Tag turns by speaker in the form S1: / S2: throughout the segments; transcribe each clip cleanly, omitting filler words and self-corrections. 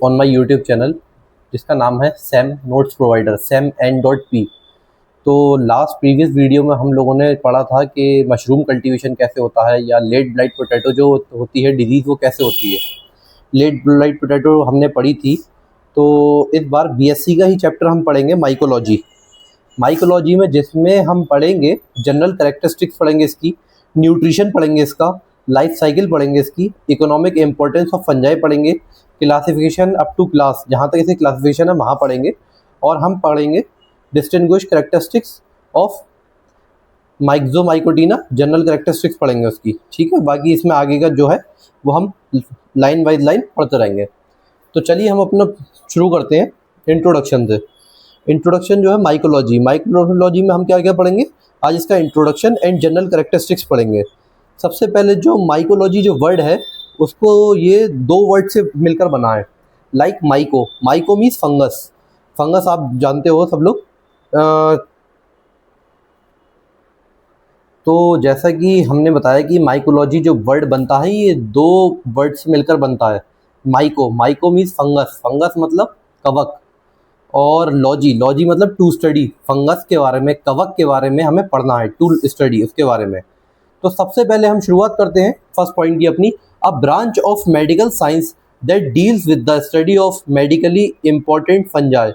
S1: On my YouTube channel जिसका नाम है सैम नोट्स प्रोवाइडर sam_n.p। तो लास्ट प्रीवियस वीडियो में हम लोगों ने पढ़ा था कि मशरूम कल्टीवेशन कैसे होता है या लेट ब्लाइट पोटैटो जो होती है डिजीज़ वो कैसे होती है। लेट ब्लाइट पोटैटो हमने पढ़ी थी। तो इस बार बीएससी का ही चैप्टर हम पढ़ेंगे माइकोलॉजी। माइकोलॉजी में जिसमें हम पढ़ेंगे जनरल कैरेक्टरिस्टिक्स पढ़ेंगे इसकी, न्यूट्रिशन पढ़ेंगे इसका, लाइफ साइकिल पढ़ेंगे इसकी, इकोनॉमिक इम्पोर्टेंस ऑफ फंजाई पढ़ेंगे, क्लासिफिकेशन अप टू क्लास जहाँ तक इसे क्लासिफिकेशन है वहाँ पढ़ेंगे, और हम पढ़ेंगे distinguish characteristics of Micromycotina, general characteristics पढ़ेंगे उसकी। ठीक है, बाकी इसमें आगे का जो है वो हम लाइन बाय लाइन पढ़ते रहेंगे। तो चलिए हम अपना शुरू करते हैं इंट्रोडक्शन से। इंट्रोडक्शन जो है माइकोलॉजी में हम क्या क्या पढ़ेंगे आज, इसका इंट्रोडक्शन एंड जनरल कैरेक्टरिस्टिक्स पढ़ेंगे। सबसे पहले जो माइकोलॉजी जो वर्ड है उसको ये दो वर्ड से मिलकर बना है। Like myco means fungus. Fungus आप जानते हो सब लोग। तो जैसा कि हमने बताया कि माइकोलॉजी जो वर्ड बनता है ये दो वर्ड से मिलकर बनता है। माइको मीन्स फंगस मतलब कवक, और लॉजी मतलब टू स्टडी। फंगस के बारे में, कवक के बारे में हमें पढ़ना है, टू स्टडी उसके बारे में। तो सबसे पहले हम शुरुआत करते हैं फर्स्ट पॉइंट की अपनी। A branch of medical science that deals with the study of medically important fungi.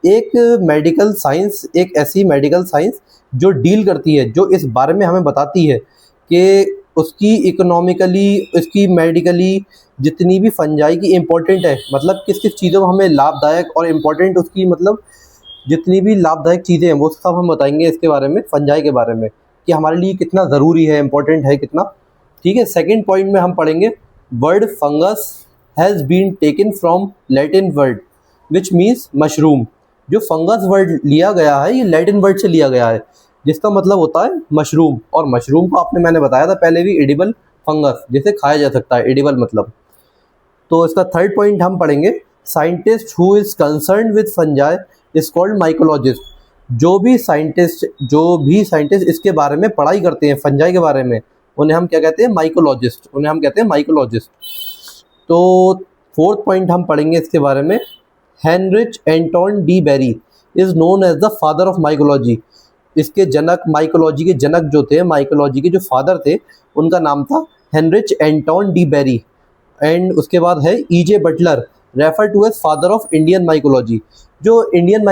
S1: एक मेडिकल साइंस, एक ऐसी मेडिकल साइंस जो डील करती है, जो इस बारे में हमें बताती है कि उसकी इकोनॉमिकली, उसकी मेडिकली जितनी भी फंजाई की इम्पोर्टेंट है, मतलब किस किस चीज़ों में हमें लाभदायक और इम्पोर्टेंट उसकी, मतलब जितनी भी लाभदायक चीज़ें हैं वो सब हम बताएंगे इसके बारे में, फंजाई के बारे में, कि हमारे लिए कितना ज़रूरी है, इम्पोर्टेंट है कितना। ठीक है, सेकंड पॉइंट में हम पढ़ेंगे word fungus has been taken from Latin word which means mushroom. जो फंगस वर्ड लिया गया है ये लैटिन वर्ड से लिया गया है जिसका मतलब होता है मशरूम। और मशरूम को मैंने बताया था पहले भी, एडिबल फंगस, जिसे खाया जा सकता है, एडिबल मतलब। तो इसका थर्ड पॉइंट हम पढ़ेंगे scientist who is concern with fungi is called mycologist. जो भी साइंटिस्ट इसके बारे में पढ़ाई करते हैं, फंजाई के बारे में, उन्हें हम क्या कहते हैं, माइकोलॉजिस्ट। तो फोर्थ पॉइंट हम पढ़ेंगे इसके बारे में, Heinrich Anton de Bary is known as the father of mycology. इसके जनक, माइकोलॉजी के जनक जो थे, माइकोलॉजी के जो फादर थे, उनका नाम था Heinrich Anton de Bary. And उसके बाद है E.J. Butler, refer to as father of Indian mycology. जो इंडियन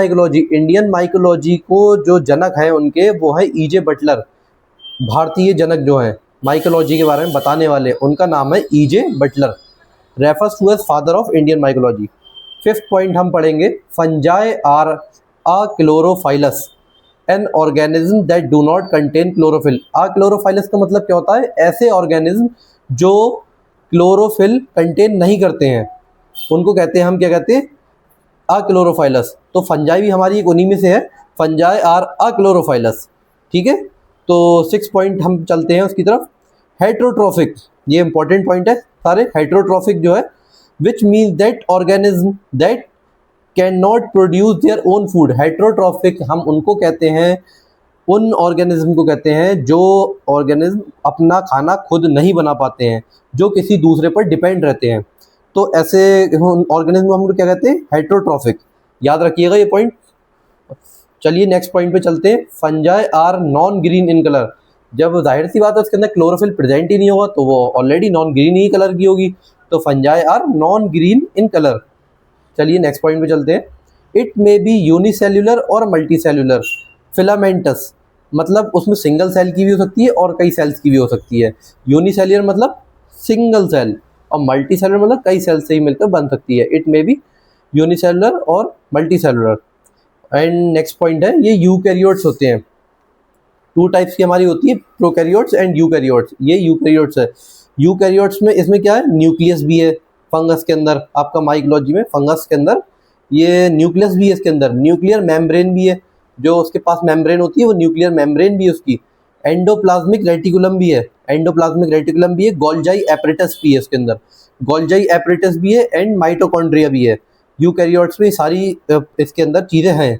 S1: माइकोलॉजी को जो जनक हैं उनके, वो है E.J. बटलर। भारतीय जनक जो हैं माइकोलॉजी के बारे में बताने वाले, उनका नाम है E.J. Butler, refers to as father of Indian mycology. Fifth point हम पढ़ेंगे fungi are a chlorophyllous an organism that do not contain chlorophyll. A chlorophyllous का मतलब क्या होता है, ऐसे ऑर्गेनिज्म जो क्लोरोफिल कंटेन नहीं करते हैं, उनको कहते हैं, हम क्या कहते हैं, अक्लोरोफाइलस। तो फंजाई भी हमारी एक उन्हीं में से है, फंजाई आर अक्लोरोफाइलस। ठीक है, तो सिक्स पॉइंट हम चलते हैं उसकी तरफ। हेट्रोट्रॉफिक, ये इंपॉर्टेंट पॉइंट है सारे। हेट्रोट्रॉफिक जो है which means that organism that can not produce their own food. Heterotrophic हम उनको कहते हैं, उन ऑर्गेनिज्म को कहते हैं जो ऑर्गेनिज्म अपना खाना खुद नहीं बना पाते हैं, जो किसी दूसरे पर डिपेंड रहते हैं। तो ऐसे ऑर्गेनिज्म हम लोग क्या कहते हैं, हेट्रोट्रॉफिक। याद रखिएगा ये पॉइंट। चलिए नेक्स्ट पॉइंट पे चलते हैं। Fungi are non green in colour. जब जाहिर सी बात है उसके अंदर क्लोरोफिल प्रेजेंट ही नहीं होगा तो वो ऑलरेडी नॉन ग्रीन ही कलर की होगी। तो fungi are non green in colour. चलिए नेक्स्ट पॉइंट पे चलते हैं। इट मे बी यूनिसेल्युलर और मल्टी सेल्युलर। फिलामेंटस मतलब उसमें सिंगल सेल की भी हो सकती है और कई सेल्स की भी हो सकती है। यूनिसेल्युलर मतलब सिंगल सेल, और मल्टी सेलुलर मतलब कई सेल से ही मिलकर बन सकती है। इट मे बी यूनिसेलुलर और multi cellular. And next point है, ये यूकैरियोट्स होते हैं। टू टाइप्स की हमारी होती है, प्रोकैरियोट्स एंड यूकैरियोट्स। ये यूकैरियोट्स है। यूकैरियोट्स में इसमें क्या है, न्यूक्लियस भी है फंगस के अंदर। आपका माइकोलॉजी में फंगस के अंदर ये न्यूक्लियस भी है, इसके अंदर न्यूक्लियर मेम्ब्रेन भी है। जो उसके पास मेम्ब्रेन होती है वो न्यूक्लियर मेम्ब्रेन भी है उसकी। एंडोप्लाज्मिक रेटिकुलम भी है, गोल्जाई एपरेटस भी है इसके अंदर, गोल्जाई एपरेटस भी है, एंड माइटोकॉन्ड्रिया भी है। यूकैरियोट्स में सारी इसके अंदर चीज़ें हैं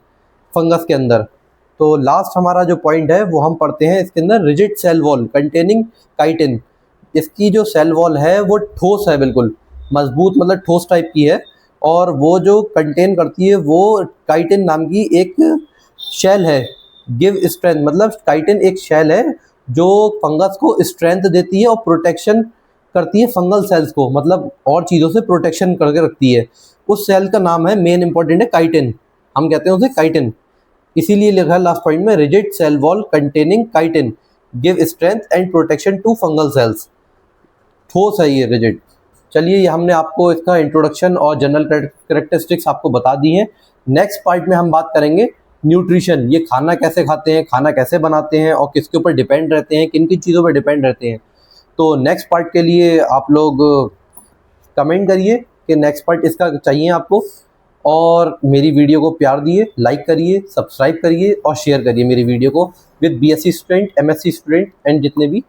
S1: फंगस के अंदर। तो लास्ट हमारा जो पॉइंट है वो हम पढ़ते हैं इसके अंदर, rigid cell wall containing chitin. इसकी जो सेल वॉल है वो ठोस है, बिल्कुल मजबूत, मतलब ठोस टाइप की है। और वो जो कंटेन करती है वो काइटिन नाम की एक शेल है। गिव स्ट्रेंथ मतलब काइटिन एक शेल है जो फंगस को स्ट्रेंथ देती है और प्रोटेक्शन करती है फंगल सेल्स को, मतलब और चीज़ों से प्रोटेक्शन करके रखती है। उस सेल का नाम है, मेन इंपॉर्टेंट है, काइटिन। हम कहते हैं उसे काइटिन, इसीलिए लिखा है लास्ट पॉइंट में, rigid cell wall containing chitin give strength and protection to fungal cells. ठोस है ये रिजिड। चलिए, ये हमने आपको इसका इंट्रोडक्शन और जनरल करेक्टरिस्टिक्स आपको बता दी हैं। नेक्स्ट पार्ट में हम बात करेंगे न्यूट्रिशन, ये खाना कैसे खाते हैं, खाना कैसे बनाते हैं और किसके ऊपर डिपेंड रहते हैं, किन किन चीज़ों पर डिपेंड रहते हैं। तो नेक्स्ट पार्ट के लिए आप लोग कमेंट करिए कि नेक्स्ट पार्ट इसका चाहिए आपको, और मेरी वीडियो को प्यार दिए, लाइक करिए, सब्सक्राइब करिए और शेयर करिए मेरी वीडियो को with BSc student, MSc student and जितने भी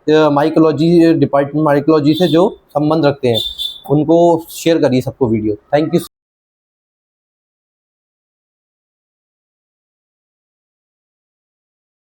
S1: माइकोलॉजी डिपार्टमेंट, माइकोलॉजी से जो संबंध रखते हैं उनको शेयर करिए सबको वीडियो। Thank you.